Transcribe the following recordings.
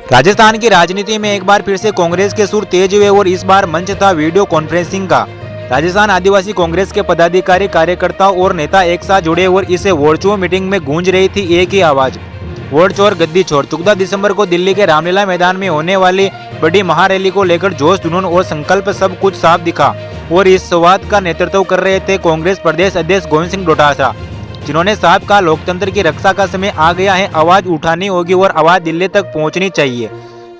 राजस्थान की राजनीति में एक बार फिर से कांग्रेस के सुर तेज हुए और इस बार मंच था वीडियो कॉन्फ्रेंसिंग का। राजस्थान आदिवासी कांग्रेस के पदाधिकारी, कार्यकर्ताओं और नेता एक साथ जुड़े और इसे वर्चुअल मीटिंग में गूंज रही थी एक ही आवाज, वोट चोर गद्दी छोड़। 14 दिसंबर को दिल्ली के रामलीला मैदान में होने वाली बड़ी महारैली को लेकर जोश, जुनून और संकल्प सब कुछ साफ दिखा और इस संवाद का नेतृत्व कर रहे थे कांग्रेस प्रदेश अध्यक्ष गोविंद सिंह डोटासरा, जिन्होंने साहब कहा लोकतंत्र की रक्षा का समय आ गया है, आवाज उठानी होगी और आवाज दिल्ली तक पहुंचनी चाहिए।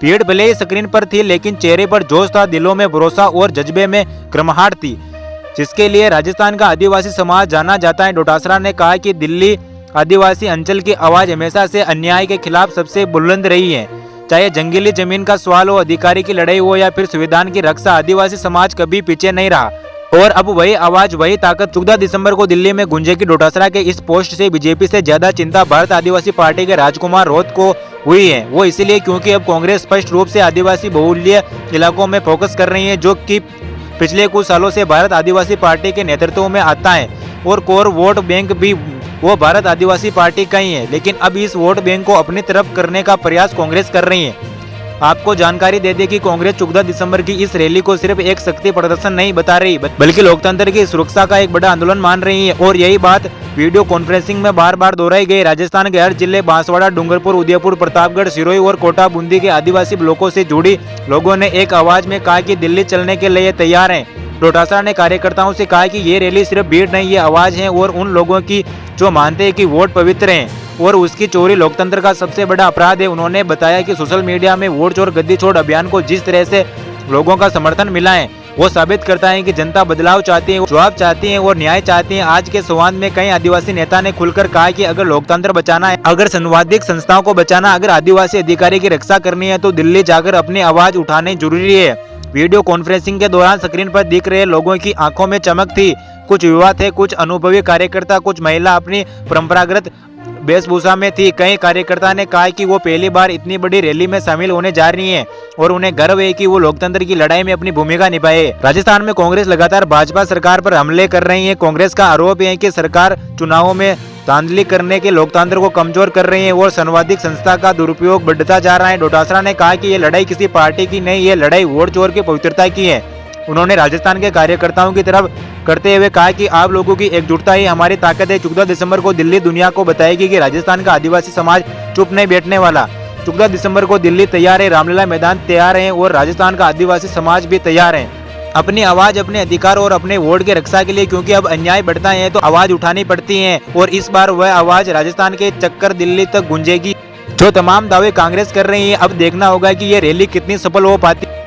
भीड़ भले ही स्क्रीन पर थी लेकिन चेहरे पर जोश था, दिलों में भरोसा और जज्बे में गर्माहट थी, जिसके लिए राजस्थान का आदिवासी समाज जाना जाता है। डोटासरा ने कहा कि दिल्ली आदिवासी अंचल की आवाज हमेशा से अन्याय के खिलाफ सबसे बुलंद रही है। चाहे जंगली जमीन का सवाल हो, अधिकारी की लड़ाई हो या फिर संविधान की रक्षा, आदिवासी समाज कभी पीछे नहीं रहा और अब वही आवाज, वही ताकत 14 दिसंबर को दिल्ली में गूंजेगी। डोटासरा के इस पोस्ट से बीजेपी से ज्यादा चिंता भारत आदिवासी पार्टी के राजकुमार रौत को हुई है। वो इसलिए क्योंकि अब कांग्रेस स्पष्ट रूप से आदिवासी बहुल्य इलाकों में फोकस कर रही है, जो कि पिछले कुछ सालों से भारत आदिवासी पार्टी के नेतृत्व में आता है और कोर वोट बैंक भी वो भारत आदिवासी पार्टी का ही है। लेकिन अब इस वोट बैंक को अपनी तरफ करने का प्रयास कांग्रेस कर रही है। आपको जानकारी दे दें कि कांग्रेस 14 दिसंबर की इस रैली को सिर्फ एक शक्ति प्रदर्शन नहीं बता रही, बल्कि लोकतंत्र की सुरक्षा का एक बड़ा आंदोलन मान रही है और यही बात वीडियो कॉन्फ्रेंसिंग में बार बार दोहराई गई। राजस्थान के हर जिले, बांसवाड़ा, डूंगरपुर, उदयपुर, प्रतापगढ़, सिरोही और कोटा बूंदी के आदिवासी ब्लॉकों से जुड़ी लोगों ने एक आवाज में कहा कि दिल्ली चलने के लिए तैयार हैं। डोटासरा ने कार्यकर्ताओं से कहा कि ये रैली सिर्फ भीड़ नहीं, ये आवाज है और उन लोगों की जो मानते हैं कि वोट पवित्र है और उसकी चोरी लोकतंत्र का सबसे बड़ा अपराध है। उन्होंने बताया कि सोशल मीडिया में वोट चोर गद्दी छोड़ अभियान को जिस तरह से लोगों का समर्थन मिला है, वो साबित करता है कि जनता बदलाव चाहती है, जवाब चाहती है और न्याय चाहती है। आज के संवाद में कई आदिवासी नेता ने खुलकर कहा कि अगर लोकतंत्र बचाना है, अगर संवैधानिक संस्थाओं को बचाना, अगर आदिवासी अधिकारी की रक्षा करनी है तो दिल्ली जाकर अपनी आवाज उठानी जरूरी है। वीडियो कॉन्फ्रेंसिंग के दौरान स्क्रीन पर दिख रहे लोगों की आंखों में चमक थी। कुछ युवा थे, कुछ अनुभवी कार्यकर्ता, कुछ महिला अपनी परंपरागत वेशभूषा में थी। कई कार्यकर्ता ने कहा कि वो पहली बार इतनी बड़ी रैली में शामिल होने जा रही हैं और उन्हें गर्व है कि वो लोकतंत्र की लड़ाई में अपनी भूमिका निभाए। राजस्थान में कांग्रेस लगातार भाजपा सरकार पर हमले कर रही है। कांग्रेस का आरोप है कि सरकार चुनावों में धांधली करने के लोकतंत्र को कमजोर कर रही है और संवैधानिक संस्था का दुरुपयोग बढ़ता जा रहा है। डोटासरा ने कहा कि ये लड़ाई किसी पार्टी की नहीं, ये लड़ाई वोट चोर की पवित्रता की है। उन्होंने राजस्थान के कार्यकर्ताओं की तरफ करते हुए कहा कि आप लोगों की एकजुटता ही हमारी ताकत है। 14 दिसंबर को दिल्ली दुनिया को बताएगी कि राजस्थान का आदिवासी समाज चुप नहीं बैठने वाला। 14 दिसंबर को दिल्ली तैयार है, रामलीला मैदान तैयार है और राजस्थान का आदिवासी समाज भी तैयार है अपनी आवाज, अपने अधिकार और अपने वोट की रक्षा के लिए, क्योंकि अब अन्याय बढ़ता है तो आवाज उठानी पड़ती है और इस बार वह आवाज राजस्थान के चक्कर दिल्ली तक गूंजेगी। जो तमाम दावे कांग्रेस कर रही है, अब देखना होगा कि ये रैली कितनी सफल हो पाती है।